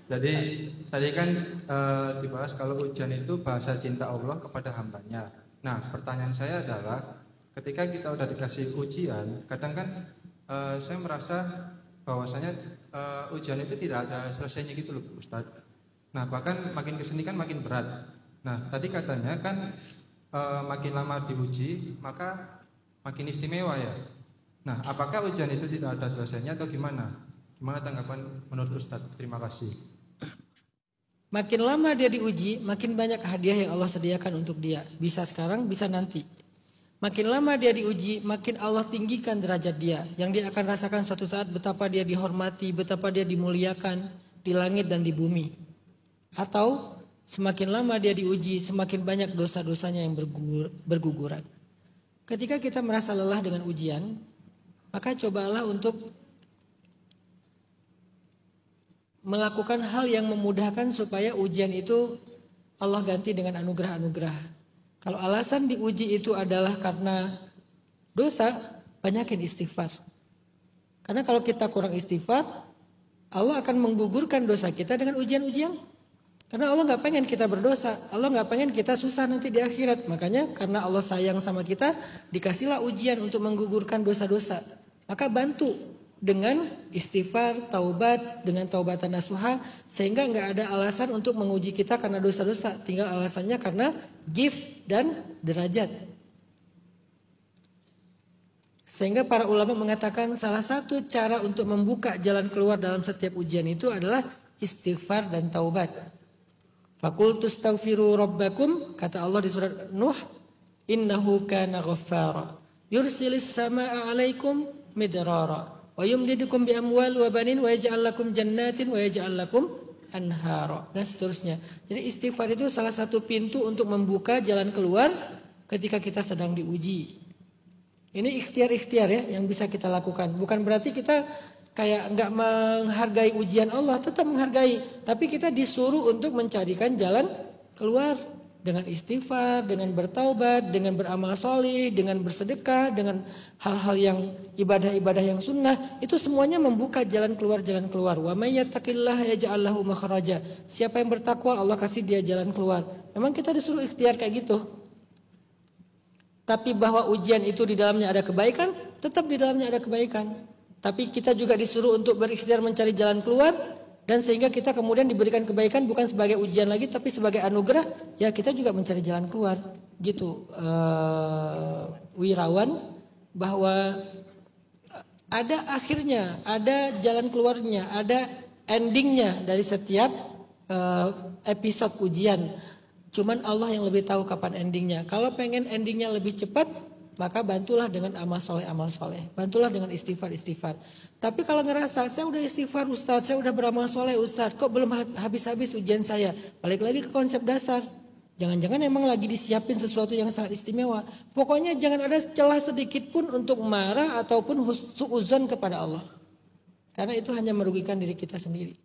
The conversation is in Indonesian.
Jadi tadi kan dibahas kalau ujian itu bahasa cinta Allah kepada hambanya. Nah, pertanyaan saya adalah ketika kita udah dikasih ujian, kadang kan saya merasa bahwasanya ujian itu tidak ada selesainya gitu loh, Ustadz. Nah, bahkan makin kesini kan makin berat. Nah, tadi katanya kan makin lama diuji, maka makin istimewa ya. Nah, apakah ujian itu tidak ada selesainya atau gimana? Gimana tanggapan menurut Ustadz? Terima kasih. Makin lama dia diuji, makin banyak hadiah yang Allah sediakan untuk dia. Bisa sekarang, bisa nanti. Makin lama dia diuji, makin Allah tinggikan derajat dia. Yang dia akan rasakan suatu saat betapa dia dihormati, betapa dia dimuliakan di langit dan di bumi. Atau semakin lama dia diuji, semakin banyak dosa-dosanya yang berguguran. Ketika kita merasa lelah dengan ujian, maka cobalah untuk melakukan hal yang memudahkan supaya ujian itu Allah ganti dengan anugerah-anugerah. Kalau alasan diuji itu adalah karena dosa, banyakin istighfar. Karena kalau kita kurang istighfar, Allah akan menggugurkan dosa kita dengan ujian-ujian. Karena Allah nggak pengen kita berdosa, Allah nggak pengen kita susah nanti di akhirat. Makanya karena Allah sayang sama kita, dikasihlah ujian untuk menggugurkan dosa-dosa. Maka bantu dengan istighfar, taubat, dengan taubatan nasuha, sehingga nggak ada alasan untuk menguji kita karena dosa-dosa. Tinggal alasannya karena gift dan derajat. Sehingga para ulama mengatakan salah satu cara untuk membuka jalan keluar dalam setiap ujian itu adalah istighfar dan taubat. Faqultu astaghfiru rabbakum, kata Allah di surat Nuh, innahu kana ghaffara yursilis samaa 'alaikum midrara wa yumdidukum bi amwal wa banin wa yaj'al lakum jannatin wa yaj'al lakum anhara, dan seterusnya. Jadi istighfar itu salah satu pintu untuk membuka jalan keluar ketika kita sedang diuji. Ini ikhtiar-ikhtiar ya yang bisa kita lakukan. Bukan berarti kita kayak nggak menghargai ujian Allah, tetap menghargai. Tapi kita disuruh untuk mencarikan jalan keluar dengan istighfar, dengan bertaubat, dengan beramal soleh, dengan bersedekah, dengan hal-hal yang ibadah-ibadah yang sunnah. Itu semuanya membuka jalan keluar. Wa may yattaqillaha yaj'al lahu makhraja. Siapa yang bertakwa, Allah kasih dia jalan keluar. Memang kita disuruh ikhtiar kayak gitu. Tapi bahwa ujian itu di dalamnya ada kebaikan, tetap di dalamnya ada kebaikan. Tapi kita juga disuruh untuk berikhtiar mencari jalan keluar, dan sehingga kita kemudian diberikan kebaikan bukan sebagai ujian lagi, tapi sebagai anugerah. Ya kita juga mencari jalan keluar, gitu. Wirawan bahwa ada akhirnya, ada jalan keluarnya, ada endingnya dari setiap episode ujian. Cuman Allah yang lebih tahu kapan endingnya. Kalau pengen endingnya lebih cepat, maka bantulah dengan amal soleh. Bantulah dengan istighfar. Tapi kalau ngerasa saya udah istighfar Ustaz, saya udah beramal soleh Ustaz, kok belum habis-habis ujian saya, balik lagi ke konsep dasar. Jangan-jangan emang lagi disiapin sesuatu yang sangat istimewa. Pokoknya jangan ada celah sedikit pun untuk marah ataupun suudzon kepada Allah. Karena itu hanya merugikan diri kita sendiri.